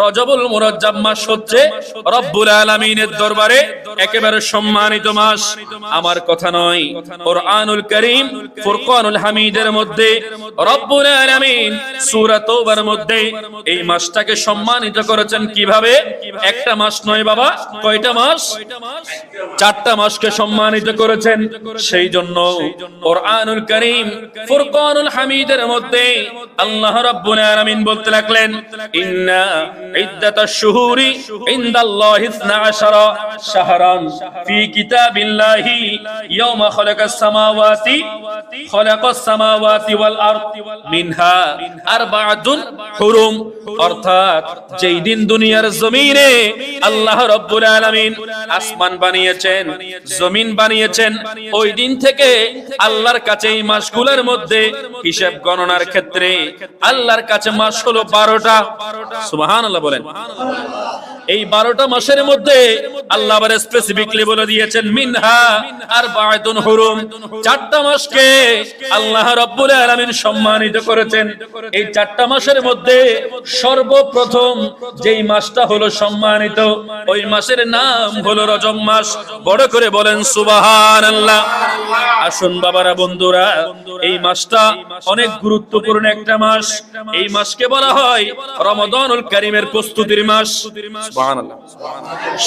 রজবুল মুরজ্জাব মাস হচ্ছে রব্বুল আলামিনের দরবারে একেবারে সম্মানিত মাস। আমার কথা নয়, কুরআনুল কারীম ফুরকানুল হামিদের মধ্যে রব্বুল আলামিন সূরা তওবার মধ্যে এই মাসটাকে সম্মানিত করেছেন কিভাবে? একটা মাস নয় বাবা, কয়টা মাস? 4টা মাসকে সম্মানিত করেছেন। সেই জন্য কুরআনুল কারীম ফুরকানুল হামিদের মধ্যে আল্লাহ রাব্বুল আলামিন বলতে লাগলেন, ইন্না ইদ্দাতাশ শুহুরি ইনদাল্লাহি 12 শাহরান ফি কিতাবিল্লাহি ইয়াওমা খালাকাস সামাওয়াতি ওয়াল আরদ মিনহা আরবাআতুন হুরুম। অর্থাৎ যেই দিন দুনিয়ার জমিনে আল্লাহ রাব্বুল আলামিন আসমান বানিয়েছেন, জমিন বানিয়েছেন, ওই দিন থেকে আল্লাহর কাছে এই মাসগুলোর মধ্যে হিসাব গণনার ক্ষেত্রে আল্লাহর কাছে মাস হলো 12টা। সুবহানাল্লাহ বলেন। এই 12টা মাসের মধ্যে আল্লাহ আবার স্পেসিফিকলি বলে দিয়েছেন মিনহা আরবাআতুন হুরুম। 4টা মাসকে আল্লাহ রাব্বুল আলামিন সম্মানিত করেছেন। এই 4টা মাসের মধ্যে সর্বপ্রথম যেই মাসটা হলো সম্মানিত, ওই মাসের নাম হলো রজব মাস। বড় করে বলেন সুবহানাল্লাহ। আসুন বাবারা, বন্ধুরা, এই মাসটা অনেক গুরুত্বপূর্ণ একটা মাস। এই মাসকে বলা হয় রমাদানুল কারীমের প্রস্তুতির মাস। সুবহানাল্লাহ।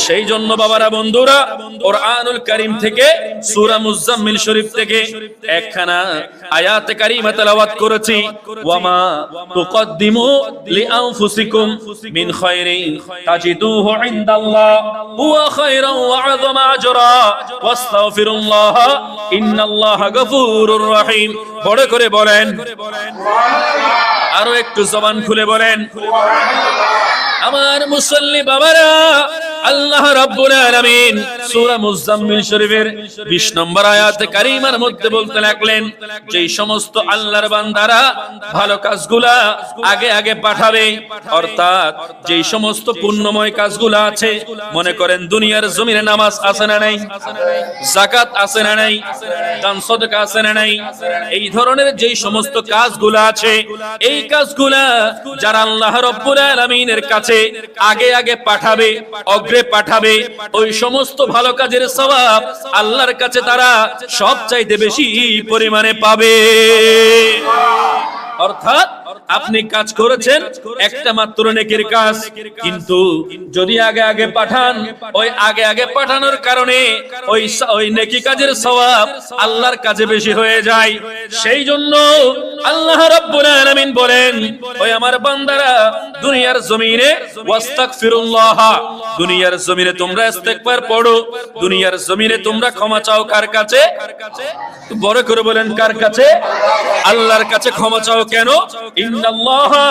সেই জন্য বাবারা, বন্ধুরা, কুরআনুল কারীম থেকে সূরা মুজাম্মিল শরীফ থেকে একখানা আয়াতে কারিমা তেলাওয়াত করেছি। ওয়ামা তুকদ্দিমু লিআনফুসিকুম মিন খায়রিন তাজিদুহু ইনদাল্লাহ হুয়া খায়রান ওয়া আযমা আজরা ওয়াস্তাগফিরুল্লাহ ইন্নাল্লাহা গফুরুর রহিম। বড় করে বলেন, আরো একটু জবান খুলে বলেন। আমার মুসল্লি বাবারা, আল্লাহ রাব্বুল আলামিন সূরা মুজাম্মিল শরীফের 20 নম্বর আয়াতে কারিমার মধ্যে বলতে লাগলেন, যেই সমস্ত আল্লাহর বান্দারা ভালো কাজগুলা আগে আগে পাঠাবে, অর্থাৎ যেই সমস্ত পুণ্যময় কাজগুলা আছে, মনে করেন দুনিয়ার জমিনে নামাজ আছে না নাই, যাকাত আছে না নাই, দান সদকা আছে না নাই, এই ধরনের যেই সমস্ত কাজগুলা আছে, এই কাজগুলা যারা আল্লাহ রাব্বুল আলামিনের কাছে আগে আগে পাঠাবে, অগ্রে পাঠাবে, ওই সমস্ত ভালো কাজের সওয়াব আল্লাহর কাছে তারা সবচাইতে বেশি পরিমাণে পাবে। অর্থাৎ আপনি কাজ করেছেন একটা মাত্র নেকির কাজ, কিন্তু যদি আগে আগে পাঠান, ওই আগে আগে পাঠানোর কারণে ওই নেকি কাজের সওয়াব আল্লাহর কাছে বেশি হয়ে যায়। সেই জন্য আল্লাহ রাব্বুল আলামিন বলেন, ওই আমার বান্দারা দুনিয়ার জমিনে ওয়াস্তাগফিরুল্লাহ, দুনিয়ার জমিনে তোমরা ইস্তিগফার পড়ো, দুনিয়ার জমিনে তোমরা ক্ষমা চাও কার কাছে? বড় করে বলেন, কার কাছে? আল্লাহর কাছে ক্ষমা চাও। কেন? ইন্নাল্লাহা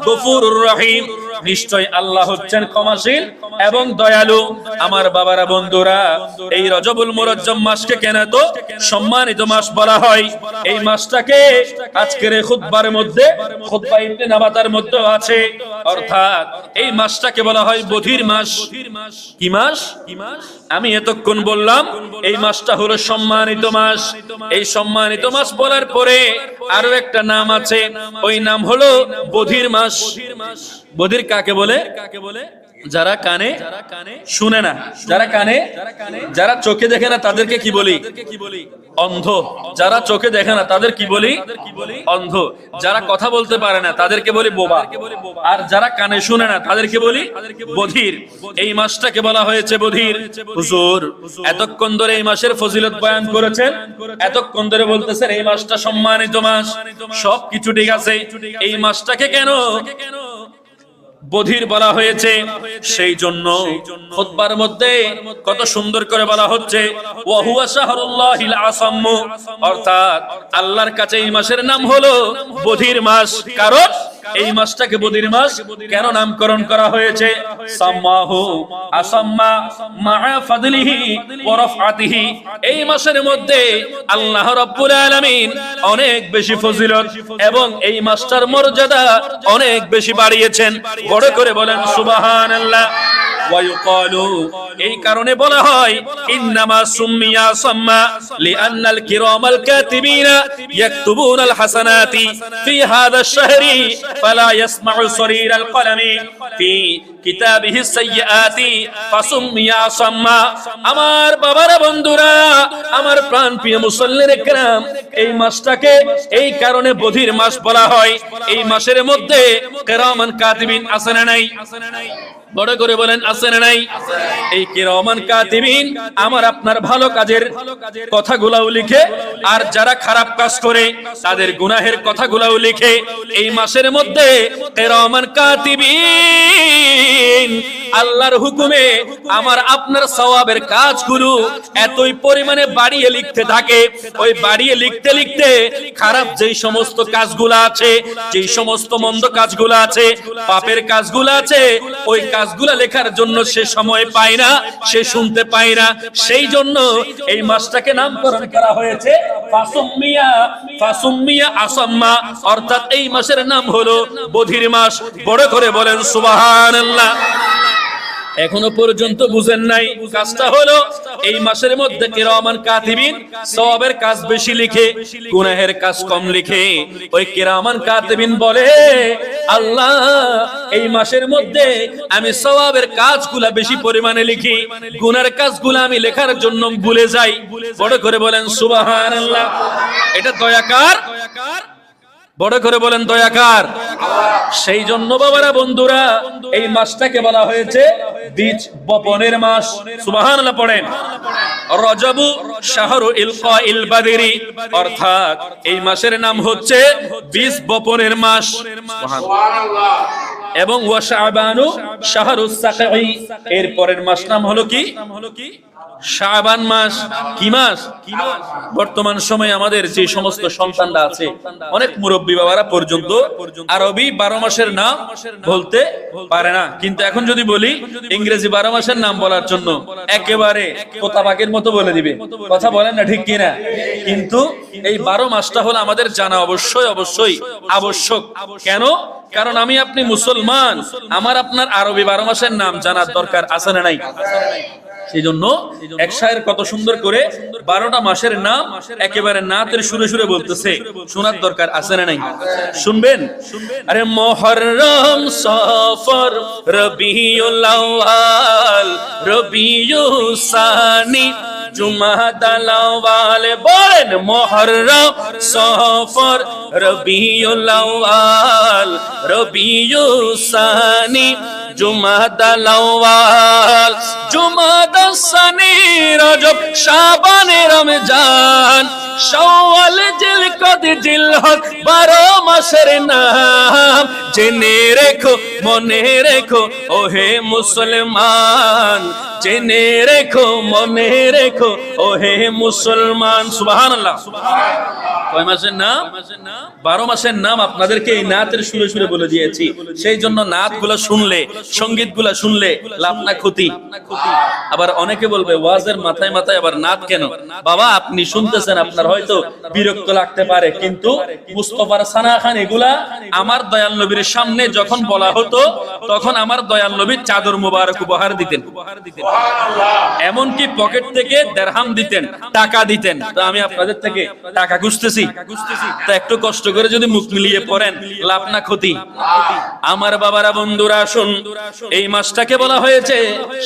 গফুরুর রহিম, নিশ্চয় আল্লাহ হচ্ছেন ক্ষমাশীল এবং দয়ালু। আমার বাবারা, বন্ধুরা, এই রজবুল মুরজ্জম মাসকে কেন তো সম্মানিত মাস বলা হয়? এই মাসটাকে আজকের খুতবার মধ্যে, খুতবা ইবনে নাবাতার মধ্যে আছে, অর্থাৎ এই মাসটাকে বলা হয় বধির মাস। কি মাস? আমি এতক্ষণ বললাম এই মাসটা হলো সম্মানিত মাস। এই সম্মানিত মাস বলার পরে আরো একটা নাম আছে, ওই নাম হলো বধির মাস। বধির কাকে বলে? যারা কানে শুনে না, যারা চোখে দেখে না তাদেরকে কি বলি? অন্ধ। যারা চোখে দেখে না তাদের কি বলি? অন্ধ। যারা কথা বলতে পারে না তাদেরকে বলি বোবা। আর যারা কানে শুনে না তাদেরকে বলি বধির। এই মাসটাকে বলা হয়েছে বধির। হুজুর এতক্ষণ ধরে এই মাসের ফজিলত বয়ান করেছেন, এতক্ষণ ধরে বলতেছেন এই মাসটা সম্মানিত মাস, সবকিছু ঠিক আছে, এই মাসটাকে কেন বধির বলা হয়েছে? সেই জন্য খুতবার মধ্যে কত সুন্দর করে বলা হচ্ছে, ওয়া হুয়া শাহরুল্লাহিল আসাম, অর্থাৎ আল্লাহর কাছে এই মাসের নাম হলো বধির মাস। কারণ এই মাসটাকে বধির মাস কেন নামকরণ করা হয়েছে? সাম্মাহু আসাম্মা মা ফাদলিহি ওয়া রাফআতিহি, এই মাসের মধ্যে আল্লাহ রাব্বুল আলামিন অনেক বেশি ফজিলত এবং এই মাসটার মর্যাদা অনেক বেশি বাড়িয়েছেন। বড় করে বলেন সুবহানাল্লাহ। ওয়া ইউকালু, এই কারণে বলা হয় ইন্নামা সুম্মিয়া সাম্মা লিআন্নাল কিরামাল কাতিবিনা ইয়াকতুবুনাল হাসানাতি ফি হাযা আশ-শাহরি ফালা ইয়াসমাউ সরিরাল কলামি ফি কিতাবিহিস সাইয়্যাতি ফাসুম্মিয়া সাম্মা। আমার বাবারা, বন্ধুরা, আমার প্রাণপ্রিয় মুসল্লিরা কিরাম, এই মাসটাকে এই কারণে বধির মাস বলা হয়। এই মাসের মধ্যে কিরামান কাতিবিন আছে না নাই? বড় করে বলেন আছে না নাই? এই কিরামান কাতিবিন আমার আপনার ভালো কাজের কথাগুলাও লিখে, আর যারা খারাপ কাজ করে তাদের গুনাহের কথাগুলাও লিখে। এই মাসের মধ্যে কিরামান কাতিবিন আল্লাহর হুকুমে আমার আপনার সওয়াবের কাজগুলো এতই পরিমাণে বাড়িয়ে লিখতে থাকে। ওই বাড়িয়ে লিখতে লিখতে খারাপ যেই সমস্ত কাজগুলো আছে, যেই সমস্ত মন্দ কাজগুলো আছে, পাপের কাজগুলো আছে, ওই কাজগুলো লেখার জন্য সে সময় পায় না, সে শুনতে পায় না। সেই জন্য এই মাসটাকে নামকরণ করা হয়েছে ফাসুম্মিয়া আসাম্মা, অর্থাৎ এই মাসের নাম হলো বধির মাস। বড় করে বলেন সুবহানাল্লাহ। এখনো পর্যন্ত বুঝেন নাই? কাজটা হলো এই মাসের মধ্যে কিরামান কাতিবিন সওয়াবের কাজ বেশি লিখে, গুনাহের কাজ কম লিখে। ওই কিরামান কাতিবিন বলে, আল্লাহ এই মাসের মধ্যে আমি সওয়াবের কাজগুলা বেশি পরিমাণে লিখি, গুনাহের কাজগুলা আমি লেখার জন্য ভুলে যাই। বড় করে বলেন সুবহানাল্লাহ। এটা দয়াকার, বড় করে বলেন দয়াকার। সেই জন্য বাবারা, বন্ধুরা, এই মাসটাকে বলা হয়েছে বীজ বপনের মাস। সুবহানাল্লাহ পড়েন। রজবু শাহরু ইলকাইল বাদরি, অর্থাৎ এই মাসের নাম হচ্ছে বীজ বপনের মাস। সুবহানাল্লাহ। এবং ওয়া শাবানু শাহরুস সাকঈ, এর পরের মাস নাম হলো কি? শাবান মাস। কি মাস? বর্তমান সময়ে আমাদের যে সমস্ত সন্তানরা আছে, অনেক মুরব্বী বাবারা পর্যন্ত আরবি 12 মাসের নাম বলতে পারে না। কিন্তু এখন যদি বলি ইংরেজি 12 মাসের নাম বলার জন্য একেবারে তোতাবাকের মতো বলে দিবে। কথা বলেন না, ঠিক কিনা? কিন্তু এই 12 মাসটা হলো আমাদের জানা অবশ্যই অবশ্যই আবশ্যক। কেন? কারণ আমি আপনি মুসলমান, আমার আপনার আরবি 12 মাসের নাম জানার দরকার আছে না নাই? সেই জন্য এক শায়ের কত সুন্দর করে 12টা মাসের নাম একেবারে নাতের সুরে সুরে বলতেছে, শোনার দরকার আছে না নাই? শুনবেন? আরে মুহররম, সফর, রবিউল আউয়াল, রবিউস সানি, জুমাদাল আউয়াল। বলেন মুহররম, সফর, রবিউল আউয়াল, রবিউস সানি, জুমাদাল আউয়াল, জুমাদাস সানি, রজব, শাবান, রমজান, শাওয়াল, জিলকদ, জিলহজ, 12 মাসের নাম জেনে রেখো, মনে রেখো ওহে মুসলমান, জেনে রেখো, মনে রেখো ওহে মুসলমান। সুবহানাল্লাহ। কয় মাসের নাম? 12 মাসের নাম আপনাদেরকে এই নাতের সুরে সুরে বলে দিয়েছি। সেই জন্য নাতগুলো শুনলে, সঙ্গীতগুলো শুনলে লাভ না ক্ষতি? আবার অনেকে বলবে ওয়াজের মাথায় মাথায় আবার নাত কেন? বাবা, আপনি শুনতেছেন, আপনার হয়তো বিরক্ত লাগতে পারে, কিন্তু মুস্তাফার সানা খান এগুলা আমার দয়াল নবীর সামনে যখন বলা হতো, তখন আমার দয়াল নবী চাদর মুবারক উপহার দিতেন। এমনকি পকেট থেকে দিরহাম দিতেন, টাকা দিতেন। তো আমি আপনাদের থেকে টাকা খুঁজতেছি? তা একটু কষ্ট করে যদি মুখ মিলিয়ে পড়েন, লাভ না ক্ষতি? আমার বাবারা, বন্ধুরা, আসুন, এই মাসটাকে বলা হয়েছে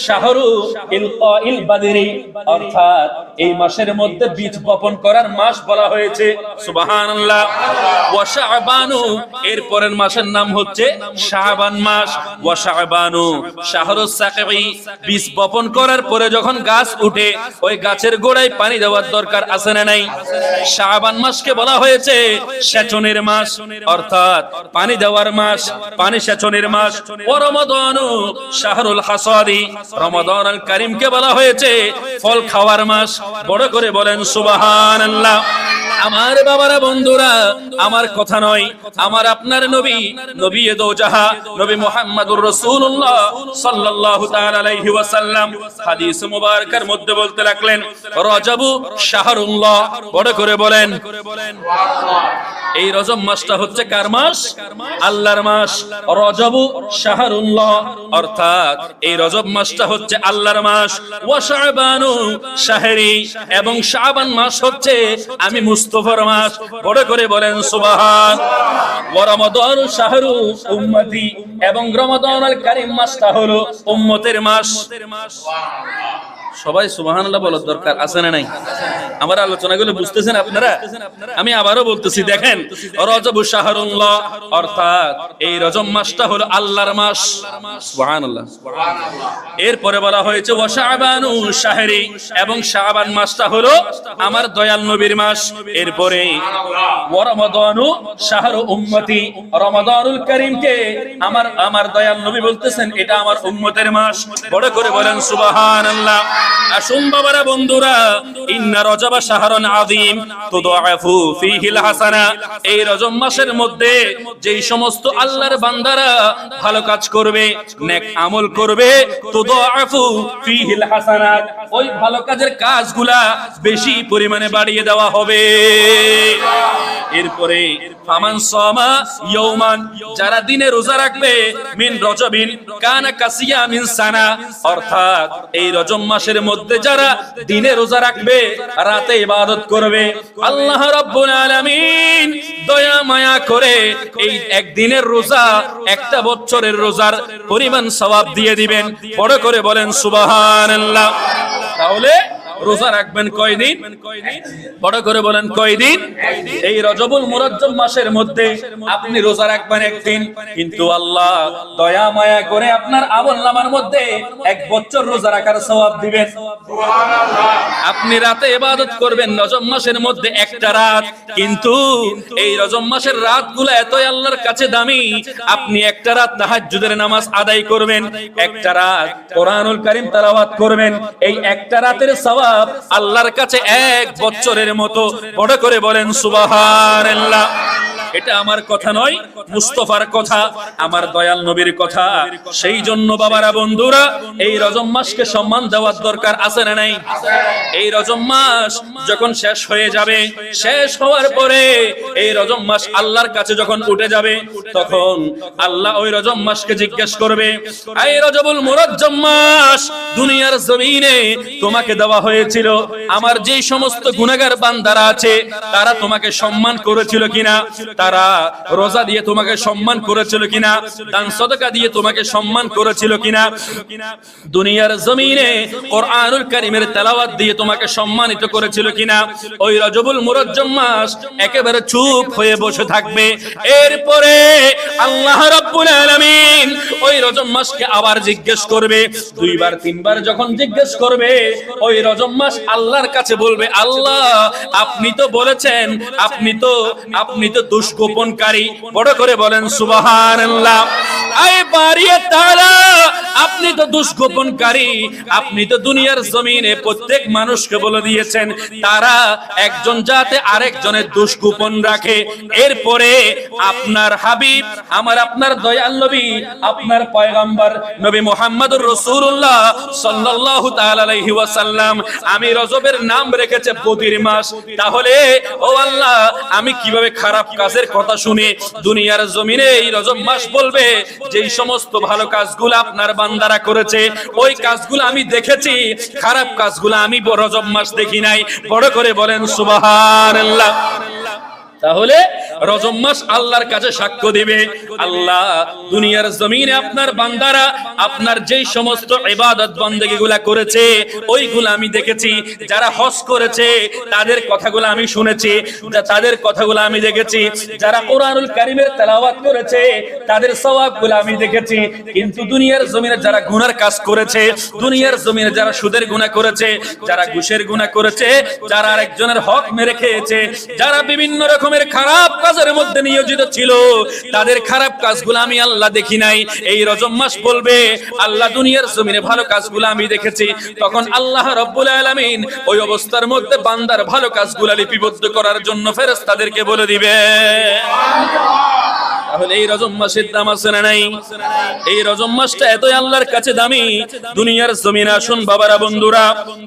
শাহরু ইলকাইল বাদরি, অর্থাৎ এই মাসের মধ্যে বীজ বপন করার মাস বলা হয়েছে। সুবহানাল্লাহ। ওয়া শাবানু, এর পরের মাসের নাম হচ্ছে শাবান মাস। ওয়া শাবানু শাহরুস সাকঈ, বীজ বপন করার পরে যখন গাছ উঠে, ওই গাছের গোড়ায় পানি দেওয়ার দরকার আছে না নাই? শাবান মাসকে বলা হয়েছে সেচনের মাস, অর্থাৎ পানি দেওয়ার মাস, পানি সেচনের মাস। ওয়া রমাদানু শাহরুল হাসাদি, রমাদানুল কারীমকে বলা হয়েছে ফল খাওয়ার মাস। বড় করে বলেন সুবহানাল্লাহ। আমার বাবারা বন্ধুরা, আমার কথা নয়, আমার আপনার নবী, নবী দোজাহা, নবী মুহাম্মদুর রাসূলুল্লাহ সাল্লাল্লাহু তাআলা আলাইহি ওয়াসাল্লাম হাদিস মুবারকের মধ্যে বলতে লাগলেন, রজবু শাহরুল্লাহ, বড় করে বলেন এই রজব মাসটা হচ্ছে কার মাস? আল্লাহর মাস। রজবু শাহরুল্লাহ, অর্থাৎ এই রজব মাসটা হচ্ছে আল্লাহর মাস। ওয়া শাবানু শাহরি, এবং শাবান মাস হচ্ছে আমি মুস্তাফার মাস। বড় করে বলেন সুবহান। ওয়া রমাদানু শাহরু উম্মতি, এবং রমাদানুল কারীম মাসটা হলো উম্মতের মাস। সবাই সুবহানাল্লাহ বলার দরকার আছে না নাই? আমার আলোচনাগুলো বুঝতেছেন আপনারা? আমি আবারও বলতেছি, দেখেন, রজব শাহরুল্লাহ, অর্থাৎ এই রজব মাসটা হলো আল্লাহর মাস। সুবহানাল্লাহ। এরপরে বলা হয়েছে ওয়া শাবানু শাহরি, এবং শাবান মাসটা হলো আমার দয়াল নবীর মাস। এরপরে ওয়া রমাদানু শাহরু উম্মতি, রমাদানুল কারীমকে আমার দয়াল নবী বলতেছেন এটা আমার উম্মতের মাস। বড় করে বলেন সুবহানাল্লাহ। আসুন বাবারা বন্ধুরা, ইন্না রজবা শাহরুন আযীম তুদআফু ফীহিল হাসানা, এই রজব মাসের মধ্যে যেই সমস্ত আল্লাহর বান্দারা ভালো কাজ করবে, নেক আমল করবে, তুদআফু ফীহিল হাসানাত, ওই ভালো কাজের কাজগুলা বেশি পরিমাণে বাড়িয়ে দেওয়া হবে। এরপরে ফামান সামা ইয়াওমান, যারা দিনে রোজা রাখবে, মিন রজবিন কানা কাসিয়ামিন সানা, অর্থাৎ এই রজব মাসের মধ্যে যারা দিনে রোজা রাখবে, রাতে ইবাদত করবে, আল্লাহ রাব্বুল আলামিন দয়া মায়া করে এই একদিনের রোজা একটা বছরের রোজার পরিমাণ সওয়াব দিয়ে দিবেন। বড় করে বলেন সুবহানাল্লাহ। তাহলে রোজা রাখবেন কয়দিন? বড় করে বলেন কয়দিন? এই রজবুল মুরাজ্জম মাসের মধ্যে আপনি রোজা রাখবেন একদিন, কিন্তু আল্লাহ দয়া মায়া করে আপনার আমলনামার মধ্যে এক বছর রোজা রাখার সওয়াব দিবেন। সুবহানাল্লাহ। আপনি রাতে ইবাদত করবেন রজব মাসের মধ্যে একটা রাত, কিন্তু এই রজব মাসের রাতগুলো এতই আল্লাহর কাছে দামি, আপনি একটা রাত তাহাজ্জুদের নামাজ আদায় করবেন, একটা রাত কোরআনুল কারীম তেলাওয়াত করবেন, এই একটা রাতের সওয়াব আল্লাহর কাছে এক বছরের মতো। বড় করে বলেন সুবহানাল্লাহ। এটা আমার কথা নয়, মুস্তাফার কথা, আমার দয়াল নবীর কথা। সেই জন্য বাবারা বন্ধুরা, এই রজব মাসকে সম্মান দেওয়ার দরকার আছে না নাই? এই রজব মাস যখন শেষ হয়ে যাবে, শেষ হওয়ার পরে এই রজব মাস আল্লাহর কাছে যখন উঠে যাবে, তখন আল্লাহ ওই রজব মাসকে জিজ্ঞেস করবে, এই রজবুল মুরাজ্জম মাস দুনিয়ার জমিনে তোমাকে দেওয়া হয়েছিল, আমার যেই সমস্ত গুনাহগার বান্দারা আছে তারা তোমাকে সম্মান করেছিল কিনা? তারা রোজা দিয়ে তোমাকে সম্মান করেছিল কিনা? দান সদকা দিয়ে তোমাকে সম্মান করেছিল কিনা? দুনিয়ার জমিনে কোরআনুল কারীমের তেলাওয়াত দিয়ে তোমাকে সম্মানিত করেছিল কিনা? ওই রজবুল মুরাজ্জম মাস একেবারে চুপ হয়ে বসে থাকবে। এরপরে আল্লাহ রাব্বুল আলামিন ওই রজব মাসকে আবার জিজ্ঞেস করবে, দুইবার তিনবার যখন জিজ্ঞেস করবে, ওই রজব মাস আল্লাহর কাছে বলবে, আল্লাহ আপনি তো বলেছেন আপনি তো দুষ্কোপনকারী। বড় করে বলেন সুবহানাল্লাহ। আয় বারিয়ে তাআলা, আপনি তো দুষ্কোপনকারী, আপনি তো দুনিয়ার জমিনে প্রত্যেক মানুষকে বলে দিয়েছেন তারা একজন যাতে আরেকজনের দুষ্কোপন রাখে। এরপরে আপনার হাবিব, আমার আপনার দয়াল নবী, আপনার পয়গম্বর নবী মুহাম্মদুর রাসূলুল্লাহ সাল্লাল্লাহু তাআলা আলাইহি ওয়াসাল্লাম আমি রজবের নাম রেখেছে বদির মাস। তাহলে ও আল্লাহ, আমি কিভাবে খারাপ কাজের কথা শুনে দুনিয়ার জমিনে এই রজব মাস বলবে যেই সমস্ত ভালো কাজগুলো আপনার বান্দারা করেছে ওই কাজগুলো আমি দেখেছি, খারাপ কাজগুলো আমি রজব মাস দেখি নাই। বড় করে বলেন সুবহানাল্লাহ। তাহলে রজব মাস আল্লাহর কাছে সাক্ষ্য দিবে, আল্লাহ দুনিয়ার জমিনে আপনার বান্দারা আপনার যেই সমস্ত ইবাদত বন্দেগীগুলা করেছে ওইগুলো আমি দেখেছি, যারা হজ করেছে তাদের কথাগুলো আমি শুনেছি, তাদের কথাগুলো আমি দেখেছি, যারা কোরআনুল কারীমের তেলাওয়াত করেছে তাদের সওয়াবগুলো আমি দেখেছি। কিন্তু দুনিয়ার জমিনে যারা গুনার কাজ করেছে, দুনিয়ার জমিনে যারা সুদের গুনাহ করেছে, যারা ঘুষের গুনাহ করেছে, যারা আরেকজনের হক মেরে খেয়েছে, যারা বিভিন্ন রকমের খারাপ কাজের মধ্যে নিয়োজিত ছিল, তাদের খারাপ কাজগুলো আমি আল্লাহ দেখি নাই। এই রজব মাস বলবে আল্লাহ দুনিয়ার জমিনে ভালো কাজগুলো আমি দেখেছি। তখন আল্লাহ রাব্বুল আলামিন ওই অবস্থার মধ্যে বান্দার ভালো কাজগুলো লিপিবদ্ধ করার জন্য ফেরেশতাদেরকে বলে দিবে। তাহলে এই রজব মাসের দাম আছে না নাই? এই রজব মাসটা এতই আল্লাহর কাছে দামি, দুনিয়ার জমিনে আসুন বাবারা বন্ধুরা,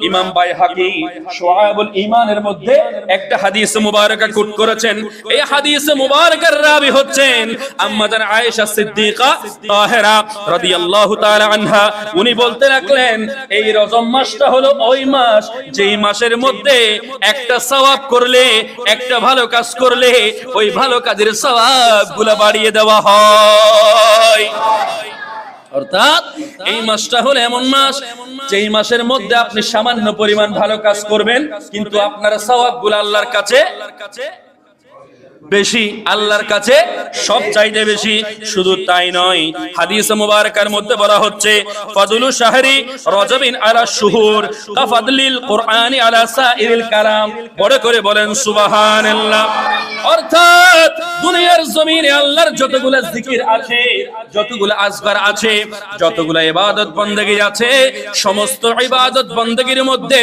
ইমাম বাইহাকি শুআবুল ঈমানের মধ্যে একটা হাদিস মুবারাকা কোট করেছেন। এই হাদিস মুবারাকার রাবি হচ্ছেন আম্মা জান আয়েশা সিদ্দিকা তাহেরা রাদিয়াল্লাহু তাআলা আনহা। উনি বলতে লাগলেন এই রজব মাসটা হলো ওই মাস যেই মাসের মধ্যে একটা সওয়াব করলে, একটা ভালো কাজ করলে ওই ভালো কাজের সওয়াবগুলো বাড়িয়ে দেওয়া হয়। অর্থাৎ এই মাসটা হলো এমন মাস যেই মাসের মধ্যে আপনি সামান্য পরিমাণ ভালো কাজ করবেন, কিন্তু আপনার সওয়াবগুলো আল্লাহর কাছে বেশি, আল্লাহর কাছে সব চাইতে বেশি। শুধু তাই নয়, হাদিস মুবারকার মধ্যে বলা হচ্ছে ফাদলু শাহরি রজবিন আলা শুহুর কাফাদলিল কুরআনি আলা সাইরিল কালাম। বড় করে বলেন সুবহানাল্লাহ। অর্থাৎ দুনিয়ার জমিনে আল্লাহর যতগুলো জিকির আছে, যতগুলো আজকার আছে, যতগুলো ইবাদত বندگی আছে, সমস্ত ইবাদত বندگির মধ্যে,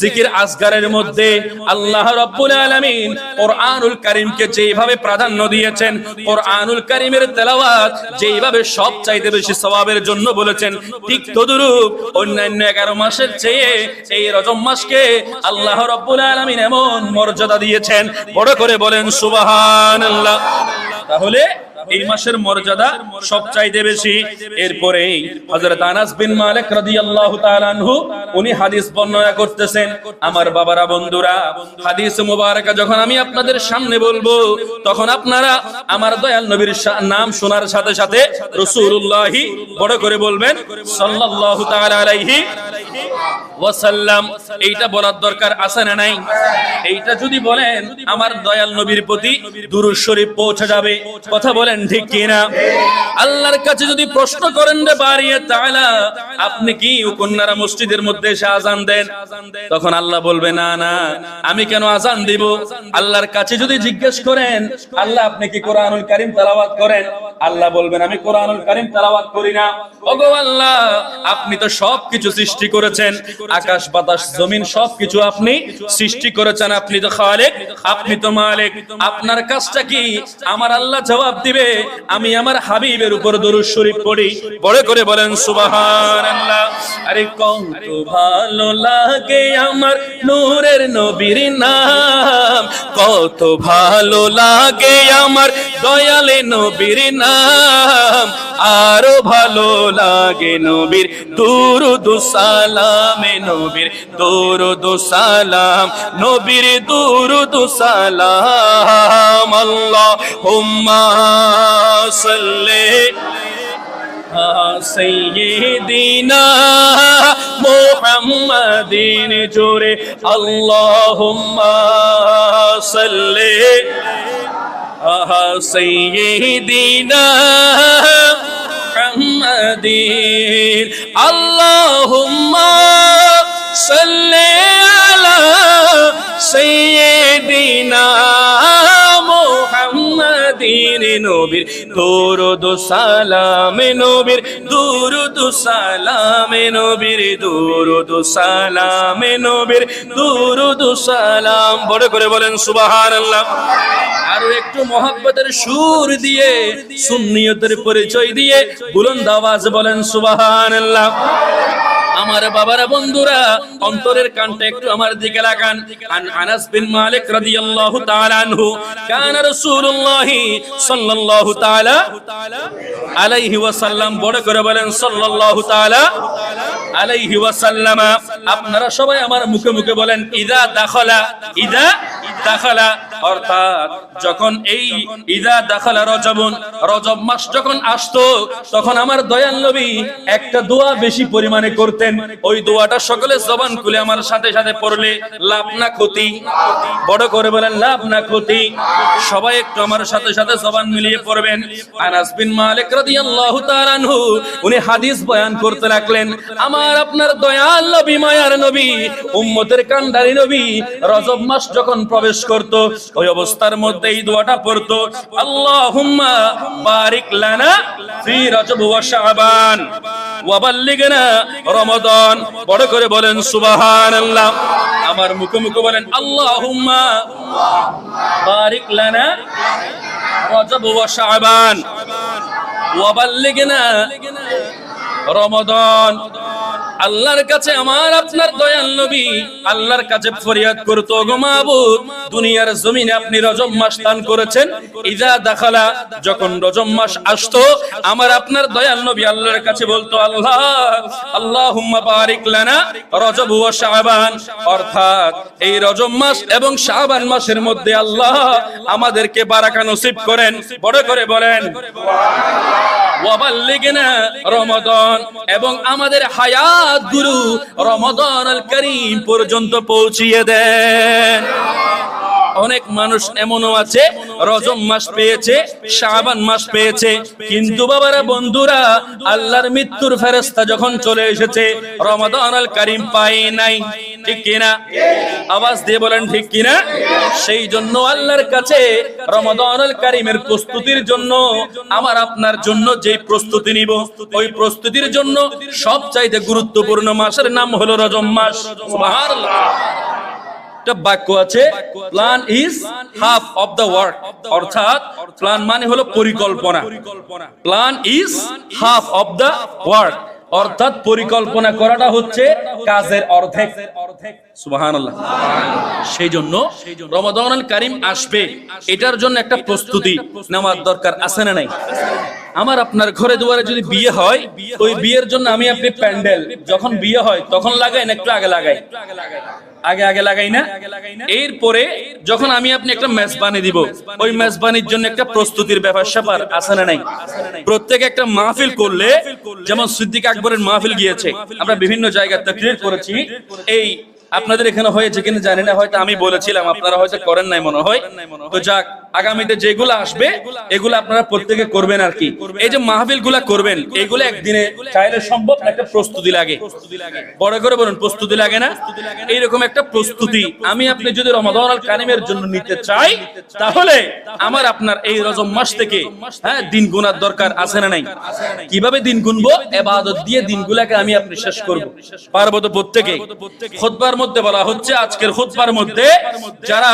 জিকির আজকারের মধ্যে আল্লাহ রাব্বুল আলামিন কুরআনুল কারীমকে যেভাবে প্রাধান্য দিয়েছেন, কুরআনুল কারীমের তেলাওয়াত যেভাবে সবচাইতে বেশি সওয়াবের জন্য বলেছেন, ঠিক তদ্রূপ অন্যান্য 11 মাসের চেয়ে এই রজব মাসকে আল্লাহ রাব্বুল আলামিন এমন মর্যাদা দিয়েছেন। বড় করে বলেন সুবহানাল্লাহ। তাহলে এই মাসের মর্যাদা সবচাইতে বেশি। এরপরে হযরত আনাস বিন মালিক রাদিয়াল্লাহু তাআলা আনহু উনি হাদিস বর্ণনা করতেছেন। আমার বাবারা বন্ধুরা, হাদিস মুবারাকা যখন আমি আপনাদের সামনে বলবো, তখন আপনারা আমার দয়াল নবীর নাম শোনার সাথে সাথে রাসূলুল্লাহ বড় করে বলবেন সাল্লাল্লাহু তাআলা আলাইহি ওয়াসাল্লাম। এইটা বলার দরকার আছে না নাই? এইটা যদি বলেন আমার দয়াল নবীর প্রতি দুরূদ শরীফ পৌঁছে যাবে। কথা বলেন ঠিক কিনা? আল্লাহর কাছে যদি প্রশ্ন করেন রে বারিয়ে তাআলা আপনি কি কন্যারা মসজিদের মধ্যে এসে আযান দেন, তখন আল্লাহ বলবে না না, আমি কেন আযান দিব? আল্লাহর কাছে যদি জিজ্ঞেস করেন আল্লাহ আপনি কি কোরআনুল কারীম তেলাওয়াত করেন, আল্লাহ বলবেন আমি কোরআনুল কারীম তেলাওয়াত করি না। ওগো আল্লাহ, আপনি তো সবকিছু সৃষ্টি করেছেন, আকাশ বাতাস জমিন সবকিছু আপনি সৃষ্টি করেছেন, আপনি তো খালিক, আপনি তো মালিক। আপনার কাজটা কি? আমার আল্লাহ জবাব দিবে আমি আমার হাবিবের উপর দরুদ শরীফ পড়ি। বড় করে বলেন সুবহানাল্লাহ। আরে কত ভালো লাগে আমার নূরের নবীর নাম, কত ভালো লাগে আমার দয়ালে নবীর নাম, আরো ভালো লাগে নবীর দুরুদ সালামে, নবীর দুরুদ সালাম, নবীর দুরুদ সালাম। আল্লাহুম্মা সাল্লি সাইয়্যিদিনা মুহাম্মাদিন জোরে আল্লাহুম্মা সাল্লি সাইয়্যিদিনা মুহাম্মাদিন আল্লাহুম্মা সাল্লি আলা সাইয়্যিদিনা মুহাম্মাদিন নবীর দুরুদ সালাম, নবীর দুরুদ সালাম, নবীর দুরুদ সালাম, নবীর দুরুদ সালাম। বড় করে বলেন সুবহানাল্লাহ। আরো একটু মহব্বতের সুর দিয়ে, সুন্নিয়তের পরিচয় দিয়ে বুলন্দ আওয়াজে বলেন সুবহানাল্লাহ। আমার বাবারা বন্ধুরা, অন্তরের কানটা একটু আমার দিকে লাগান। আনাস বিন মালিক রাদিয়াল্লাহু তাআলা আনহু কানা রাসূলুল্লাহ সাল্লাল্লাহু তাআলা আলাইহি ওয়াসাল্লাম। বড় করে বলেন সাল্লাল্লাহু তাআলা আলাইহি ওয়াসাল্লাম। আপনারা সবাই আমার মুখে মুখে বলেন ইযা দাখালা, ইযা দাখালা, অর্থাৎ যখন এই ইযা দাখালা রজবুন, রজব মাস যখন আসতো, তখন আমার দয়াল নবী একটা দোয়া বেশি পরিমাণে করতেন। ওই দোয়াটা সকলে জবান খুলে আমার সাথে সাথে পড়লে লাভ না ক্ষতি। বড় করে বলেন লাভ না ক্ষতি। সবাই একটু আমার সাথে সাথে জবান মিলিয়ে পড়বেন। আনাস বিন মালিক রাদিয়াল্লাহু তাআলা আনহু উনি হাদিস বয়ান করতে লাগলেন। আমার আপনার দয়াল নবী, মায়ার নবী, উম্মতের কান্ডারি নবী রজব মাস যখন প্রবেশ করত, ওই অবস্থার মধ্যে এই দোয়াটা পড়তো, আল্লাহুম্মা বারিক লানা ফি রজব ওয়া শাবান ওয়া বাল্লিগনা রমাদান। বড় করে বলেন সুবহানাল্লাহ। আমার মুখে মুখে বলেন আল্লাহুম্মা বারিক লানা রজব ওয়া শাবান ওয়া বাল্লিগনা রমাদান। আল্লাহর কাছে আমার আপনার দয়াল নবী আল্লাহর কাছে ফরিয়াদ করতো, গো মাবুদ, দুনিয়ার জমিনে আপনি রজব মাস দান করেছেন। ইজা দাখালা, যখন রজব মাস আসতো, আমার আপনার দয়াল নবী আল্লাহর কাছে বলতো, আল্লাহ আল্লাহুম্মা বারিক লানা রজব ওয়া শাবান, অর্থাৎ এই রজব মাস এবং শাবান মাসের মধ্যে আল্লাহ আমাদেরকে বারাকা নসিব করেন। বড় করে বলেন ওয়া বাল্লিগনা রমাদান, এবং আমাদের হায়াত গুরু রমাদানুল কারীম পর্যন্ত পৌঁছিয়ে দেন। অনেক মানুষ এমনও আছে রজব মাস পেয়েছে, শাবান মাস পেয়েছে, কিন্তু বাবারা বন্ধুরা আল্লাহর মৃত্যুর ফেরেশতা যখন চলে এসেছে রমাদানুল কারীম পায় নাই। ঠিক কিনা? আওয়াজ দিয়ে বলেন ঠিক কিনা? সেই জন্য আল্লাহর কাছে রমাদানুল কারীমের প্রস্তুতির জন্য আমার আপনার জন্য যে প্রস্তুতি নিব, ওই প্রস্তুতির জন্য সবচাইতে গুরুত্বপূর্ণ মাসের নাম হলো রজব মাস। সুবহানাল্লাহ। একটা বাক্য আছে, plan is half of the work, অর্থাৎ প্ল্যান মানে হলো পরিকল্পনা। Plan is half of the work, অর্থাৎ পরিকল্পনা করাটা হচ্ছে কাজের অর্ধেক। সুবহানাল্লাহ। সেই জন্য রমাদানুল কারীম আসবে, এটার জন্য একটা প্রস্তুতি নেওয়ার দরকার আছে না নাই? আমার আপনার ঘরে দুয়ারে যদি বিয়ে হয়, ওই বিয়ের জন্য আমি আপনি প্যান্ডেল যখন বিয়ে হয় তখন লাগাই না একটু আগে লাগাই? আগে লাগাই না? এরপরে যখন আমি আপনি একটা মেজবানি দিব, ওই মেজবানির জন্য একটা প্রস্তুতির ব্যাপার স্যাপার আছে না নাই? প্রত্যেক একটা মাহফিল করলে, যেমন সিদ্দিক আকবরের মাহফিল গিয়েছে, আমরা বিভিন্ন জায়গায় তাকরীর করেছি, এই আপনাদের এখানে হয়েছে কিনা জানি না, হয়তো আমি বলেছিলাম, আপনারা হয়তো করেন নাই মনে হয়। তো যাক, আগামীতে যেগুলো আসবে এগুলো আপনারা প্রত্যেকে করবেন আর কি। এই যে মাহফিল গুলা করবেন, এগুলো একদিনে চাইলে সম্ভব না, একটা প্রস্তুতি লাগে। বড় করে বলুন, প্রস্তুতি লাগে না? এইরকম একটা প্রস্তুতি আমি আপনি যদি রমাদানুল কারীমের জন্য নিতে চাই, তাহলে আমার আপনার এই রজব মাস থেকে দিন গুনার দরকার আছে না নাই? কিভাবে দিন গুনবো? ইবাদত দিয়ে দিনগুলোকে আমি আপনি শেষ করব। পারবো তো প্রত্যেকে? খুতবার মধ্যে বলা হচ্ছে, আজকের খুতবার মধ্যে যারা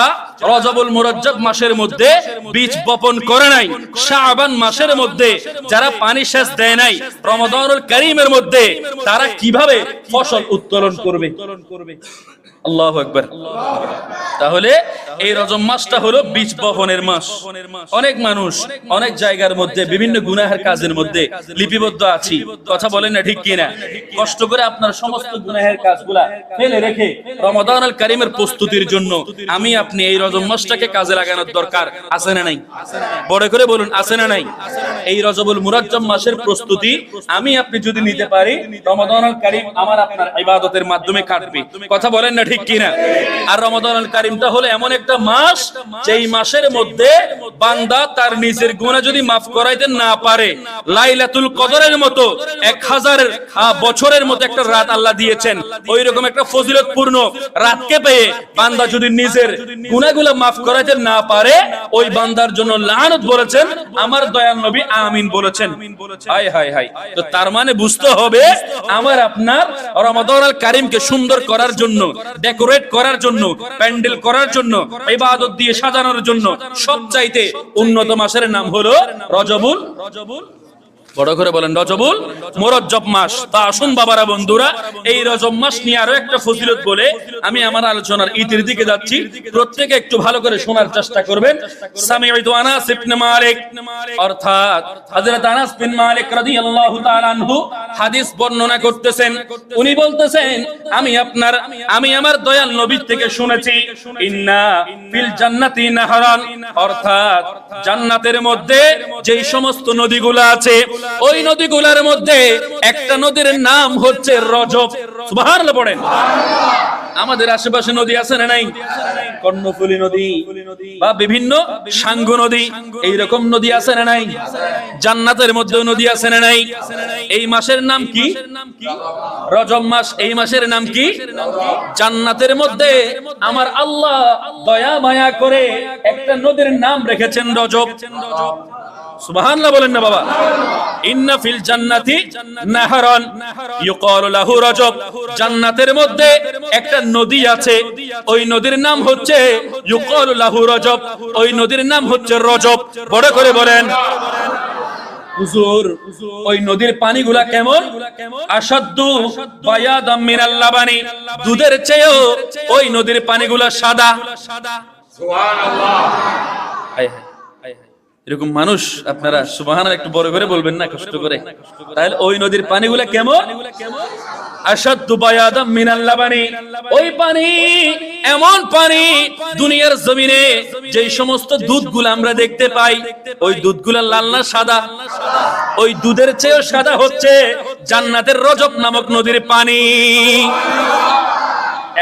রজবুল মুরাজ্জাব মাসের মধ্যে বীজ বপন করে নাই, শাবান মাসের মধ্যে যারা পানি সেচ দেয় নাই, রমাদানুল কারীমের মধ্যে তারা কিভাবে ফসল উত্তোলন করবে? আল্লাহু আকবার। তাহলে এই রজব মাসটা হলো বীজ বপনের মাস। অনেক মানুষ অনেক জায়গার মধ্যে বিভিন্ন গুনাহের কাজের মধ্যে লিপিবদ্ধ আছি, কথা বলেন না ঠিক কিনা? কষ্ট করে আপনার সমস্ত গুনাহের কাজগুলা ফেলে রেখে রমাদানুল কারীমের প্রস্তুতির জন্য আমি আপনি এই রজব মাসটাকে কাজে লাগানোর দরকার আছে না নাই? বড় করে বলুন, আছে না নাই? এই রজবুল মুরাজ্জাব মাসের প্রস্তুতি আমি আপনি যদি নিতে পারি, রমাদানুল কারীম আমার আপনার ইবাদতের মাধ্যমে কাটবে। কথা বলেন না ঠিক কিনা? আর রমাদানুল কারীমটা হলো এমন একটা মাস, যেই মাসের মধ্যে বান্দা তার নিজের গুনাহ যদি মাফ করাইতে না পারে, লাইলাতুল কদরের মতো 1000 বছরের মতো একটা রাত আল্লাহ দিয়েছেন, ওইরকম একটা ফজিলতপূর্ণ রাতকে পেয়ে বান্দা যদি নিজের গুনাহগুলো মাফ করাইতে না পারে, ওই বান্দার জন্য লানত বলেছেন আমার দয়াল নবী, আমিন বলেছেন। হায় হায় হায়। তো তার মানে বুঝতে হবে, আমার আপনার রমাদানুল কারীমকে সুন্দর করার জন্য, ডেকোরেট করার জন্য, প্যান্ডেল করার জন্য, ইবাদত দিয়ে সাজানোর জন্য সবচাইতে উন্নত মাসের নাম হলো রজবুল, বড় করে বলেন রজবুল মুরাজ্জাব মাস। তা আসুন বাবারা বন্ধুরা, এই রজব মাস নিয়ে আরো একটা ফজিলত বলে আমি আমার আলোচনার ইতির দিকে যাচ্ছি। প্রত্যেকে একটু ভালো করে শোনার চেষ্টা করবেন। সামিউতু আনাস ইবনে মালিক, অর্থাৎ হযরত আনাস বিন মালিক রাদিয়াল্লাহু তাআলা আনহু হাদিস বর্ণনা করতেছেন। উনি বলতেছেন, আমি আমার দয়াল নবী থেকে শুনেছি, ইন্না ফিল জান্নাতি নাহরান, অর্থাৎ জান্নাতের মধ্যে যেই সমস্ত নদীগুলো আছে, ওই নদীগুলোর মধ্যে একটা নদীর নাম হচ্ছে রজব। সুবহানাল্লাহ পড়েন। আমাদের আশেপাশে নদী আছে না নাই? কর্ণফুলী নদী বা বিভিন্ন সাঙ্গু নদী, এইরকম নদী আছে না নাই? জান্নাতের মধ্যে নদী আছে না নাই? এই মাসের নাম কি? রজব মাস। এই মাসের নাম কি? জান্নাতের মধ্যে আমার আল্লাহ দয়া মায়া করে একটা নদীর নাম রেখেছেন রজব। সুবহানাল্লাহ বলেন না বাবা। ইন্না ফিল জান্নাতি নাহরান ইউকালু লাহু রজব। জান্নাতের মধ্যে একটা নদী আছে, ওই নদীর নাম হচ্ছে ইউকালু লাহু রজব। ওই নদীর নাম হচ্ছে রজব। বড় করে বলেন হুজুর, ওই নদীর পানিগুলা কেমন? আসাদ্দু বায়াদাম মিনাল লাবানি। দুধের চেয়েও ওই নদীর পানিগুলা সাদা। সুবহানাল্লাহ। এরকম মানুষ আপনারা সুবহানাল্লাহ একটু বড় করে বলবেন না, কষ্ট করে। তাহলে ওই নদীর পানিগুলা কেমন? আসাদ্দু বায়াদাম মিনাল লাবানি। ওই পানি এমন পানি, দুনিয়ার জমিনে যেই সমস্ত দুধগুলো আমরা দেখতে পাই, ওই দুধগুলা লাল না সাদা? ওই দুধের চেয়েও সাদা হচ্ছে জান্নাতের রজব নামক নদীর পানি।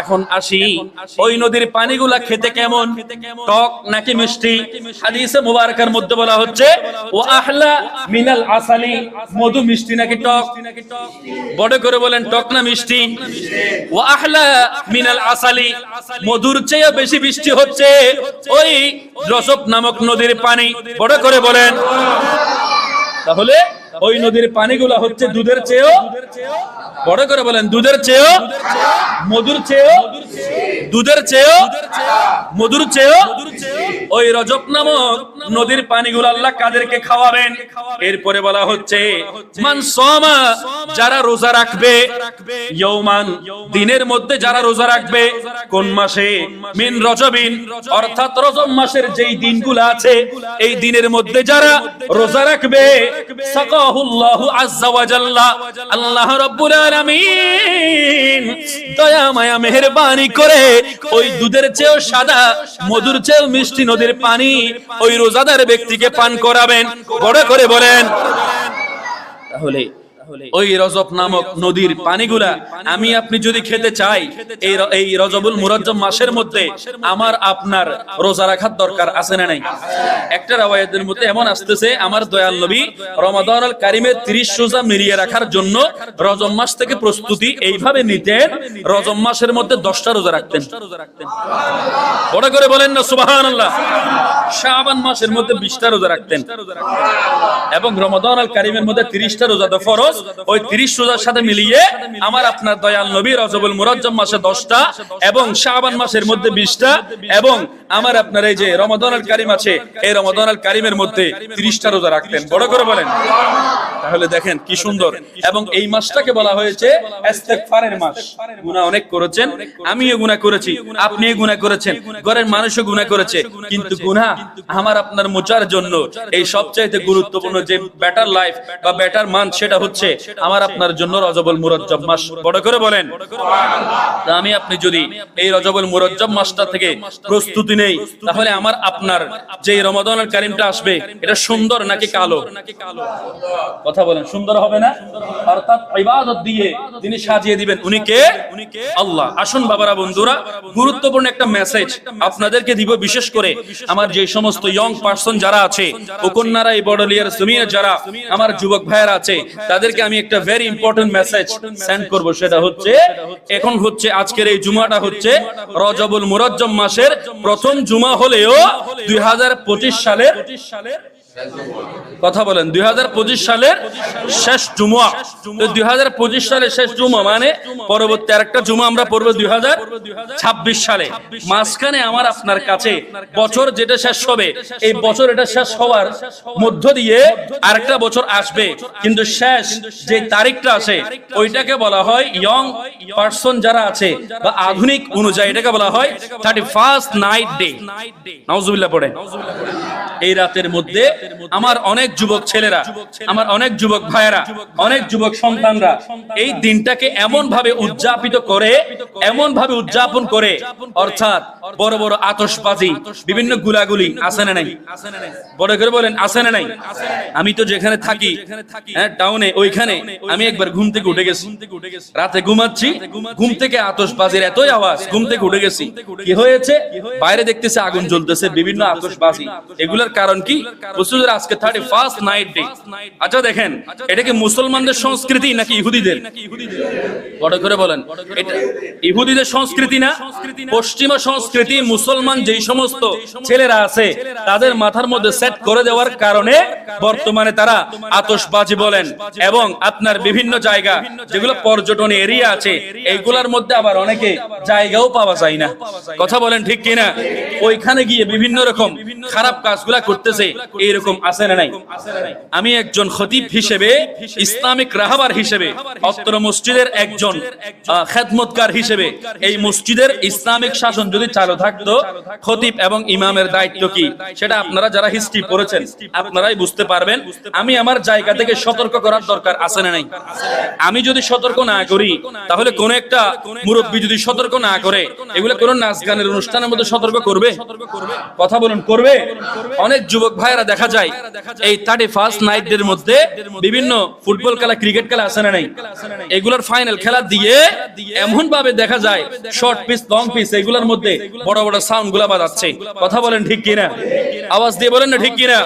এখন আসি, ওই নদীর পানিগুলা খেতে কেমন? টক নাকি মিষ্টি? হাদিসে মুবারকার মধ্যে বলা হচ্ছে ওয়া আহলা মিনাল আসালি। মধু মিষ্টি নাকি টক? বড় করে বলেন টক না মিষ্টি? ওয়া আহলা মিনাল আসালি। মধুর চেয়ে বেশি মিষ্টি হচ্ছে ওই রজব নামক নদীর পানি। বড় করে বলেন। তাহলে ওই নদীর পানিগুলা হচ্ছে দুধের চেয়েও, বড় করে বলেন, দুধের চেয়েও, মধুর চেয়েও, দুধের চেয়েও, মধুর চেয়েও ওই রজব নামক নদীর পানিগুলো আল্লাহ কাদেরকে খাওয়াবেন? এরপরে বলা হচ্ছে মান সামা, যারা রোজা রাখবে, ইয়াওমান, দিনের মধ্যে যারা রোজা রাখবে। কোন মাসে? মিন রজবিন, অর্থাৎ রজব মাসের যেই দিনগুলো আছে এই দিনের মধ্যে যারা রোজা রাখবে, সাকাহুল্লাহু আযজা ওয়া জাল্লা, আল্লাহ রাব্বুল আলামিন দয়া মায়া মেহেরবানি করে ওই দুধের চেয়েও সাদা, মধুর চেয়েও মিষ্টি নদীর পানি ওই রোজাদার ব্যক্তিকে পান করাবেন। বড় করে বলেন। তাহলে ওই রজব নামক নদীর পানিগুলা আমি আপনি যদি খেতে চাই, এই রজবুল মুরজ্জম মাসের মধ্যে আমার আপনার রোজা রাখার দরকার আছে না নাই? একটা রাওয়ায়াতের মধ্যে এমন আসতেছে, আমার দয়াল নবী রমাদানুল কারীমের 30 রোজা মিলিয়ে রাখার জন্য রজব মাস থেকে প্রস্তুতি এইভাবে নিতেন, রজব মাসের মধ্যে 10টা রোজা রাখতেন। বড় করে বলেন না সুবহানাল্লাহ। শাবান মাসের মধ্যে 20টা রোজা রাখতেন এবং রমাদানুল কারীমের মধ্যে 30টা রোজা তো ফরজ, ওই 30 রোজার সাথে মিলিয়ে আমার আপনার দয়াল নবী রজবুল মুরজ্জম মাসে 10টা এবং শাবান মাসের মধ্যে 20টা এবং আমার আপনার এই যে রমাদানুল কারীম আছে এই রমাদানুল কারীমের মধ্যে 30টা রোজা রাখতেন। বড় করে বলেন। তাহলে দেখেন কি সুন্দর। এবং এই মাসটাকে বলা হয়েছে ইস্তেগফারের মাস। গুনাহ অনেক করেছেন, আমিও গুনাহ করেছি, আপনিও গুনাহ করেছেন, ঘরের মানুষও গুনাহ করেছে, কিন্তু গুনাহ আমার আপনার মোচার জন্য এই সবচাইতে গুরুত্বপূর্ণ যে বেটার লাইফ বা বেটার মান্থ, সেটা হচ্ছে আমার আপনার জন্য রজবুল মুরজ্জম মাস। বড় করে বলেন সুবহানাল্লাহ। আমি আপনি যদি এই রজবুল মুরজ্জম মাসটা থেকে প্রস্তুতি নেই, তাহলে আমার আপনার যে রমাদানুল কারীমটা আসবে এটা সুন্দর নাকি কালো? কথা বলেন, সুন্দর হবে না? অর্থাৎ ইবাদত দিয়ে তিনি সাজিয়ে দিবেন। উনি কে? আল্লাহ। আসুন বাবারা, বন্ধুরা, গুরুত্বপূর্ণ একটা মেসেজ আপনাদেরকে দিব। বিশেষ করে আমার যে সমস্ত ইয়ং পারসন যারা আছে, ওকন্যারা, এই বড়লিয়ার জমিনে যারা আমার যুবক ভাইয়েরা আছে, তাদেরকে আমি একটা ভেরি ইম্পর্টেন্ট মেসেজ সেন্ড করব। সেটা হচ্ছে, এখন হচ্ছে আজকের এই জুমাটা হচ্ছে রজবুল মুরজ্জম মাসের প্রথম জুমা হলেও 2025 সালের, কথা বলেন, 2025 সালের শেষ জুমা। 2025 সালের শেষ জুমা মানে পরবর্তী আরেকটা জুমা আমরা পড়ব 2026 সালে। মাঝখানে আমার আপনার কাছে বছর যেটা শেষ হবে, এই বছর এটা শেষ হওয়ার মধ্য দিয়ে আরেকটা বছর আসবে, কিন্তু শেষ যে তারিখটা আছে ওইটাকে বলা হয় ইয়ং পারসন যারা আছে বা আধুনিক অনুযায়ী এটাকে বলা হয় 31st নাইট ডে। নাউজুবিল্লাহ পড়ে। এই রাতের মধ্যে আমার অনেক যুবক ছেলেরা, আমার অনেক যুবক ভাইয়েরা, অনেক যুবক সন্তানরা এই দিনটাকে এমন ভাবে উদযাপন করে, অর্থাৎ বড় বড় আতশবাজি, বিভিন্ন গুলাগুলি আছে না নাই? বড় করে বলেন আছে না নাই? আমি তো যেখানে থাকি টাউনে, ওইখানে আমি একবার ঘুম থেকে উঠে গেছি, রাতে ঘুমাচ্ছি, ঘুম থেকে আতশবাজির এতই আওয়াজ, ঘুম থেকে উঠে গেছি। কি হয়েছে? বাইরে দেখতেছে আগুন জ্বলতেছে, বিভিন্ন আতশবাজি। এগুলোর কারণ কি? হুজুর আজকে 31st নাইট ডে। আচ্ছা দেখেন, এটা কি মুসলমানদের সংস্কৃতি নাকি ইহুদিদের? বড় করে বলেন, এটা ইহুদিদের সংস্কৃতি না, পশ্চিমা সংস্কৃতি। মুসলমান যেই সমস্ত ছেলেরা আছে তাদের মাথার মধ্যে সেট করে দেওয়ার কারণে বর্তমানে তারা আতশবাজি বলেন, এবং আপনার বিভিন্ন জায়গা যেগুলো পর্যটন এরিয়া আছে এইগুলোর মধ্যে আবার অনেকে জায়গাও পাওয়া যায় না। কথা বলেন ঠিক কিনা? ওইখানে গিয়ে বিভিন্ন রকম খারাপ কাজগুলা করতেছে, এইরকম আছে না নাই? আমি একজন খতিব হিসেবে, ইসলামিক রাহবার হিসেবে, অত্র মসজিদের একজন খেদমতগার হিসেবে, এই মসজিদের ইসলামিক শাসন যদি চালু থাকতো, খতিব এবং ইমামের দায়িত্ব কি সেটা আপনারা যারা হিস্ট্রি পড়েছেন আপনারাই বুঝতে পারবেন। আমি আমার জায়গা থেকে সতর্ক করার দরকার আছে না নাই? আমি যদি সতর্ক না করি, তাহলে কোন একটা মুরব্বী যদি সতর্ক না করে, এগুলো কোন নাচ গানের অনুষ্ঠানের মধ্যে সতর্ক করবে? কথা বলুন, করবে? অনেক যুবক ভাইয়েরা দেখা যায় এই 31st নাইট এর মধ্যে বিভিন্ন ফুটবল খেলা, ক্রিকেট খেলা আছে না নাই, এগুলোর ফাইনাল খেলা দিয়ে এমন ভাবে দেখা যায় শর্ট পিচ, লং পিচ, এগুলোর মধ্যে বড় বড় সাউন্ড গুলা বাজাচ্ছে। কথা বলেন ঠিক কিনা? আওয়াজ দিয়ে বলেন না ঠিক কিনা?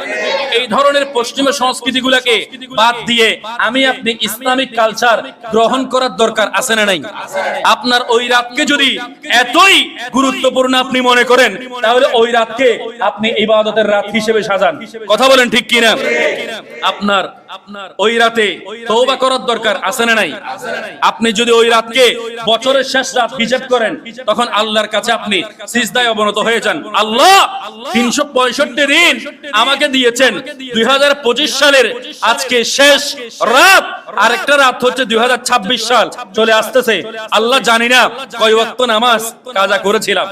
এই ধরনের পশ্চিমা সংস্কৃতি গুলাকে বাদ দিয়ে আমি আপনি ইসলামিক কালচার গ্রহণ করার দরকার আছে না নাই? আপনার ওই রাতকে যদি এতই গুরুত্বপূর্ণ আপনি মনে করেন, তাহলে ওই রাতকে আপনি ইবাদতের রাত হিসেবে সাজান। কথা বলেন ঠিক কিনা? আপনার ওই রাতে তওবা করার দরকার আছে না নাই? আপনি যদি ওই রাতকে বছরের শেষ রাত হিসাব করেন, তখন আল্লাহর কাছে আপনি সিজদায় অবনত হয়ে যান। আল্লাহ 365 দিন আমাকে দিয়েছেন, 2025 সালের আজকে শেষ রাত, আরেকটা রাত হচ্ছে 2026 সাল চলে আসতেছে। আল্লাহ জানি না কয় ওয়াক্ত নামাজ কাজা করেছিলাম,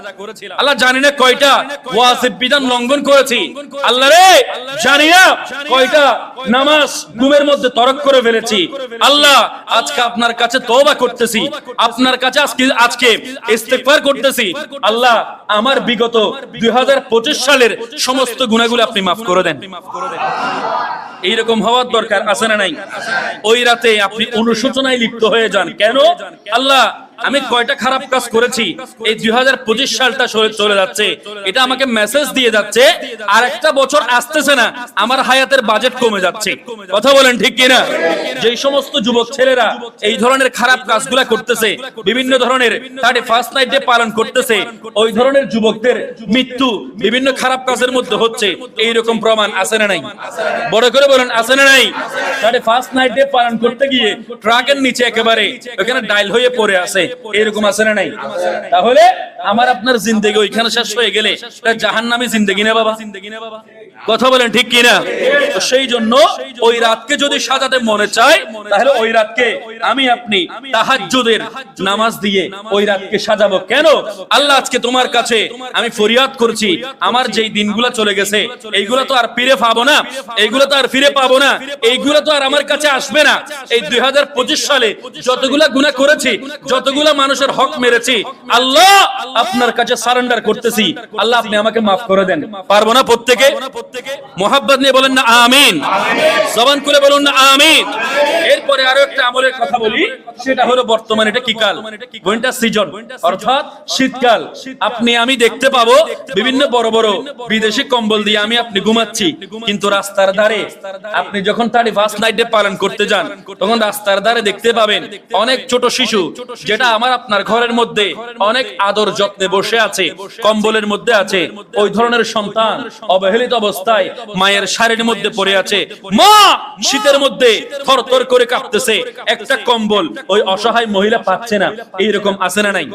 আল্লাহ জানি না কয়টা ওয়াজিব বিধান লঙ্ঘন করেছি, আল্লাহ রে জানি না কয়টা নামাজ ঘুমের মধ্যে তরক করে ফেলেছি। আল্লাহ আজকে আপনার কাছে তওবা করতেছি, আপনার কাছে আজকে ইস্তেগফার করতেছি। আল্লাহ আমার বিগত 2025 সালের সমস্ত গুনাহগুলো আপনি মাফ করে দেন। এইরকম হওয়ার দরকার আছে না নাই? ওই রাতে আপনি অনুশোচনায় লিপ্ত হয়ে যান। কেন? আল্লাহ আমি কয়টা খারাপ কাজ করেছি, এই 2025 সালটা চলে যাচ্ছে, এটা আমাকে মেসেজ দিয়ে যাচ্ছে আর একটা বছর আসতেছে না, আমার হায়াতের বাজেট কমে যাচ্ছে। কথা বলেন ঠিক কিনা? যেই সমস্ত যুবক ছেলেরা এই ধরনের খারাপ কাজগুলা করতেছে, বিভিন্ন ধরনের 31st নাইট ডে পালন করতেছে, ওই ধরনের যুবকদের মৃত্যু বিভিন্ন খারাপ কাজের মধ্যে হচ্ছে, এইরকম প্রমাণ আছে না নাই? বড় করে বলেন আছে না নাই? 31st নাইট ডে পালন করতে গিয়ে ট্রাকের নিচে একেবারে ওখানে ডাইল হয়ে পড়ে আছে, এরকম আছে না নাই? তাহলে আমার আপনার জিন্দেগি ওইখানে শেষ হয়ে গেলে জাহান্নামী জিন্দেগি না বাবা? কথা বলেন ঠিক কিনা? তো সেই জন্য ওই রাতকে যদি সাজাতে মনে চায়, তাহলে ওই রাতকে আমি আপনি তাহাজ্জুদের নামাজ দিয়ে ওই রাতকে সাজাবো। কেন? আল্লাহ আজকে তোমার কাছে আমি ফরিয়াদ করছি, আমার যেই দিনগুলো চলে গেছে এইগুলো তো আর ফিরে পাবো না, এইগুলো তো আর ফিরে পাবো না, এইগুলো তো আর আমার কাছে আসবে না। এই 2025 সালে যতগুলা গুনাহ করেছি, যতগুলা মানুষের হক মেরেছি, আল্লাহ আপনার কাছে সারেন্ডার করতেছি। আল্লাহ আপনি আমাকে মাফ করে দেন। পারবো না প্রত্যেকে? মোহাব্বত নিয়ে বলেন না আমিন, জবান খুলে বলুন না আমিন। এরপরে আরো একটা আমলের কথা বলি, সেটা হলো বর্তমানে এটা কি কাল? উইন্টার সিজন, অর্থাৎ শীতকাল। আপনি আমি দেখতে পাবো বিভিন্ন বড় বড় বিদেশি কম্বল দিয়ে আমি আপনি ঘুমাচ্ছি, কিন্তু রাস্তার ধারে আপনি যখন 31st নাইট ডে পালন করতে যান, তখন রাস্তার ধারে দেখতে পাবেন অনেক ছোট শিশু, যেটা আমার আপনার ঘরের মধ্যে অনেক আদর যত্নে বসে আছে, কম্বলের মধ্যে আছে, ওই ধরনের সন্তান অবহেলিত অবস্থায় মায়ের শাড়ির মধ্যে পড়ে আছে, মা শীতের মধ্যে থরথর করে কাঁপতেছে, একটা কম্বল ওই অসহায় মহিলা পাচ্ছে না। এইরকম আছে না নাই?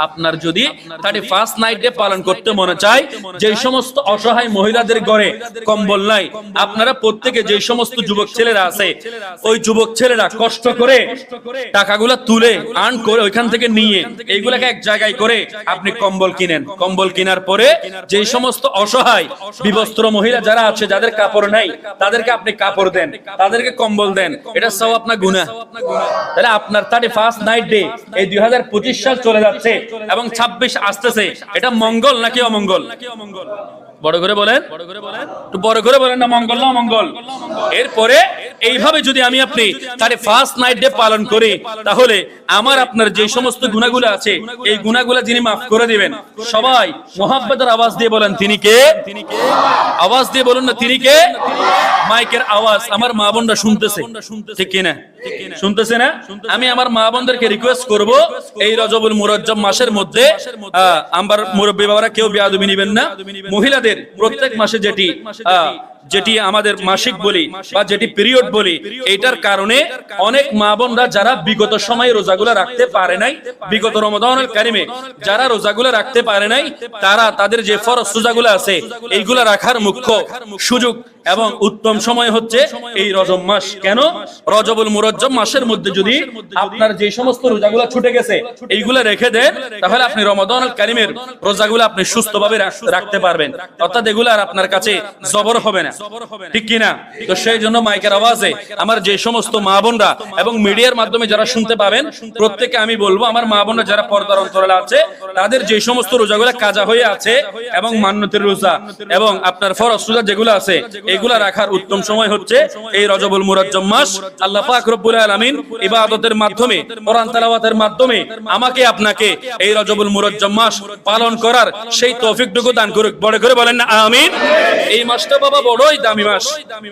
আপনার যদি 31st নাইট ডে পালন করতে মনে চায়, যে সমস্ত অসহায় মহিলাদের ঘরে কম্বল নাই, আপনারা প্রত্যেকে যে সমস্ত যুবক ছেলেরা আছে, ওই যুবক ছেলেরা কষ্ট করে টাকাগুলা তুলে আর্ন করে ওইখান থেকে নিয়ে এইগুলাকে এক জায়গায় করে আপনি কম্বল কিনেন। কম্বল কেনার পরে যে সমস্ত অসহায় বিবস্ত্র নির্বস্ত্র মহিলা যারা আছে, যাদের কাপড় নাই, তাদেরকে আপনি কাপড় দেন, তাদেরকে কম্বল দেন, এটা সওয়াব না গুনাহ? তাহলে আপনার 31 নাইট ডে, এই 2025 সাল চলে যাচ্ছে এবং 26 আসতেছে, এটা মঙ্গল নাকি অমঙ্গল? বড় করে বলেন, একটু বড় করে বলেন না, মঙ্গল না অমঙ্গল? এরপরে এইভাবে যদি আমি আপনি 31 নাইট ডে পালন করি, তাহলে আমার আপনার যে সমস্ত গুনাহগুলো আছে, এই গুনাহগুলো যিনি মাফ করে দিবেন, সবাই মোহাব্বতের আওয়াজ দিয়ে বলেন তিনি কে? আওয়াজ দিয়ে বলুন না তিনি কে? মাইকের আওয়াজ আমার মা বোনরা শুনতেছে, ঠিক কি না? শুনতেছে না? আমি আমার মা বোনদেরকে রিকোয়েস্ট করব, এই রজবুল মুরজ্জম মাসের মধ্যে আমার মুরব্বী বাবারা কেউ বেয়াদবি নেবেন না, মহিলাদের প্রত্যেক মাসে যেটি আমাদের মাসিক বলি বা যেটি পিরিয়ড বলি, এইটার কারণে অনেক মা বোনরা যারা বিগত সময়ে রোজাগুলো রাখতে পারে নাই, বিগত রমাদানুল কারিমে যারা রোজাগুলো রাখতে পারে নাই, তারা তাদের যে ফরজ রোজাগুলো আছে এইগুলা রাখার মুখ্য সুযোগ এবং উত্তম সময় হচ্ছে এই রজব মাস। কেন? রজবুল মুরজ্জম মাসের মধ্যে যদি আপনার যে সমস্ত রোজাগুলো ছুটে গেছে এইগুলা রেখে দেন, তাহলে আপনি রমাদানুল কারিমের রোজাগুলো আপনি সুস্থভাবে রাখতে পারবেন, অর্থাৎ এগুলো আর আপনার কাছে জবর হবে না, ঠিক কিনা? তো সেই জন্য মাইকের আওয়াজে আমার যে সমস্ত মা বোনরা এবং মিডিয়ার মাধ্যমে যারা শুনতে পাবেন, প্রত্যেককে আমি বলবো, আমার মা বোনরা যারা পর্দার অন্তরালে আছে, তাদের যে সমস্ত রোজাগুলো কাজা হয়ে আছে এবং মান্যতের রোজা এবং আপনার ফরজ রোজা যেগুলো আছে, এগুলা রাখার উত্তম সময় হচ্ছে এই রজবুল মুরজ্জম মাস। আল্লাহ পাক রব্বুল আলামিন ইবাদতের মাধ্যমে, কোরআন তেলাওয়াতের মাধ্যমে আমাকে আপনাকে এই রজবুল মুরজ্জম মাস পালন করার সেই তৌফিকটুকু দান করুক। বড় করে বলেন না আমিন। এই মাসটা বাবা বড়ই দামি মাস।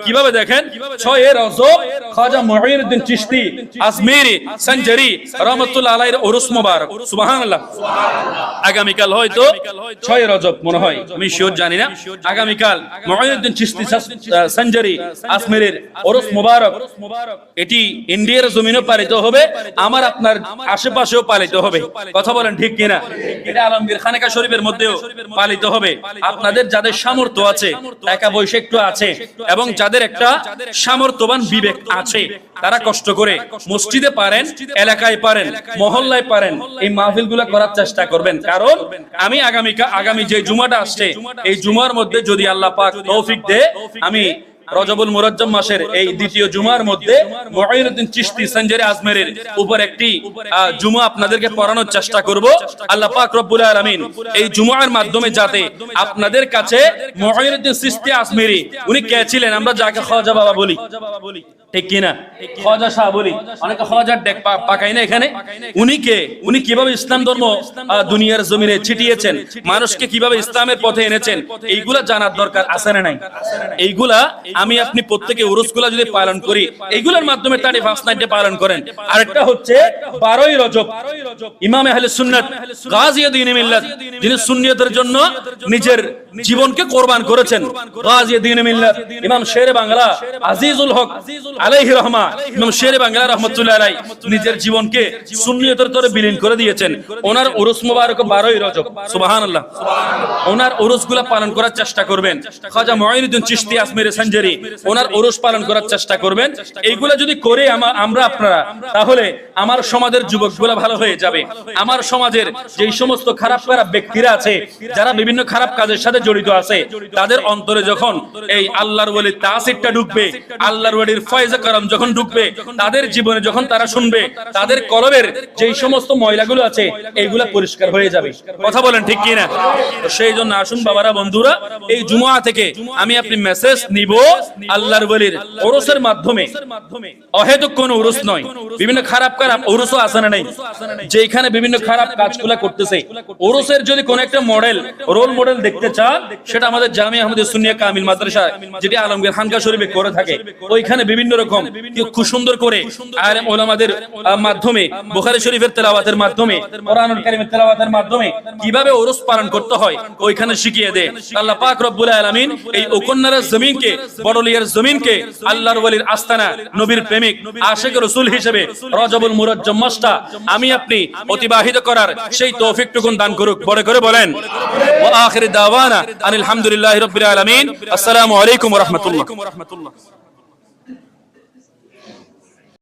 কিভাবে দেখেন, 6 রজব খাজা মুঈনুদ্দিন চিশতি আজমিরি সঞ্জরি রাহমাতুল্লাহ আলাইহির উরুস মুবারক। সুবহানাল্লাহ। আগামীকাল হয়তো 6 রজব মনে হয়, আমি শিওর জানি না। আগামীকাল মুঈনুদ্দিন চিশতি সঞ্জরি আজমিরের উরুস মুবারক, এটি ইন্ডিয়ার জমিনেও পালিত হবে, আমার আপনার আশেপাশেও পালিত হবে। কথা বলেন ঠিক কিনা? এটা আলমগীর খানেকা শরীফের মধ্যেও পালিত হবে। আপনাদের যাদের সামর্থ্য আছে, টাকা পয়সা একটু আছে এবং যাদের একটা সামর্থ্যবান বিবেক আছে, তারা কষ্ট করে মসজিদে পারেন, এলাকায় পারেন, মহল্লায় পারেন, এই মাহফিলগুলো করার চেষ্টা করবেন। কারণ আমি আগামী যে জুমাটা আসছে, এই জুমার মধ্যে যদি আল্লাহ পাক তৌফিক দেয়, আমি রজবুল মুরজ্জম মাসের এই দ্বিতীয় জুমার মধ্যে মুঈনুদ্দিন চিশতি সঞ্জরি আজমেরের উপর একটি জুমা আপনাদেরকে পড়ানোর চেষ্টা করব। আল্লাহ পাক রব্বুল আলামিন এই জুমার মাধ্যমে যাতে আপনাদের কাছে মুঈনুদ্দিন চিশতি আজমেরি, উনি কে ছিলেন? আমরা যাকে খাজা বাবা বলি, ঠিক কিনা? খাজা শাহ বলি, অনেকে খাজার ডেক পাকাই না এখানে। উনি কে? উনি কিভাবে ইসলাম ধর্ম দুনিয়ার জমিনে ছিটিয়েছেন, মানুষকে কিভাবে ইসলামের পথে এনেছেন, এইগুলা জানার দরকার আছে না নাই? এইগুলা আমি আপনি প্রত্যেকে উরুসগুলা যদি পালন করি, এইগুলোর মাধ্যমে 31 নাইটে পালন করেন। আরেকটা হচ্ছে 12ই রজব, ইমাম আহলে সুন্নাত গাজী দ্বীন মিল্লাত, যিনি সুন্নিয়তের জন্য নিজের জীবনকে কোরবান করেছেন, গাজী দ্বীন মিল্লাত ইমাম শেরে বাংলা আজিজুল হক আলাইহি রহমা, ইমাম শেরে বাংলা রাহমাতুল্লাহ আলাইহি নিজের জীবনকে সুন্নিয়তের তরে বিলীন করে দিয়েছেন। ওনার উরুস মুবারক 12ই রজব। সুবহানাল্লাহ। ওনার উরুসগুলা পালন করার চেষ্টা করবেন। খাজা মুঈনুদ্দিন চিশতি আজমেরি সঞ্জরি, ওনার উরুস পালন করার চেষ্টা করবেন। এইগুলা যদি করে আমরা আপনারা, তাহলে আমার সমাজের যুবকগুলা ভালো হয়ে যাবে। আমার সমাজের যেই সমস্ত খারাপ ব্যক্তিরা আছে, যারা বিভিন্ন খারাপ কাজের সাথে জড়িত আছে, তাদের অন্তরে যখন এই আল্লাহর ওলির তাসিরটা ঢুকবে, আল্লাহর ওলির ফয়জে করম যখন ঢুকবে, তাদের জীবনে যখন তারা শুনবে, তাদের কলবের যেই সমস্ত ময়লাগুলো আছে এইগুলা পরিষ্কার হয়ে যাবে। কথা বলেন ঠিক কি না? তো সেই জন্য আসুন বাবারা, বন্ধুরা, এই জুমআ থেকে আমি আপনি মেসেজ নিব আল্লাহর ওলির উরুসের মাধ্যমে। অহেতুক কোন উরুস নয়, বিভিন্ন খারাপ উরুসও আছে না নাই, যেখানে বিভিন্ন খারাপ কাজগুলা করতেছে। উরুসের যদি কোন একটা রোল মডেল দেখতে চান, সেটা আমাদের জামিয়া আহমদিয়া সুন্নিয়া কামিল মাদ্রাসা, যেটি আলমগীর খানকা শরীফে করে থাকে, ওইখানে বিভিন্ন রকম খুব সুন্দর করে আলেম ওলামাদের মাধ্যমে, বুখারী শরীফের তেলাওয়াতের মাধ্যমে, কোরআনুল কারীমের তেলাওয়াতের মাধ্যমে কিভাবে উরুস পালন করতে হয় ওইখানে শিখিয়ে দেয়। আল্লাহ পাক রব্বুল আলামিন এই ওকন্নার জমিনকে, বড়লিয়ার জমিনকে আল্লাহর ওলির আস্তানা, নবীর প্রেমিক, আশিক রাসূল হিসেবে রজবুল মুরজ্জম মাসটা আমি আপনি অতিবাহিত করার সেই তৌফিকটুকু দান করুক। বড় করে বলেন ওয়া আখির দাওয়ানা আলহামদুলিল্লাহি রাব্বিল আলামিন। আসসালামু আলাইকুম ওয়া রাহমাতুল্লাহ।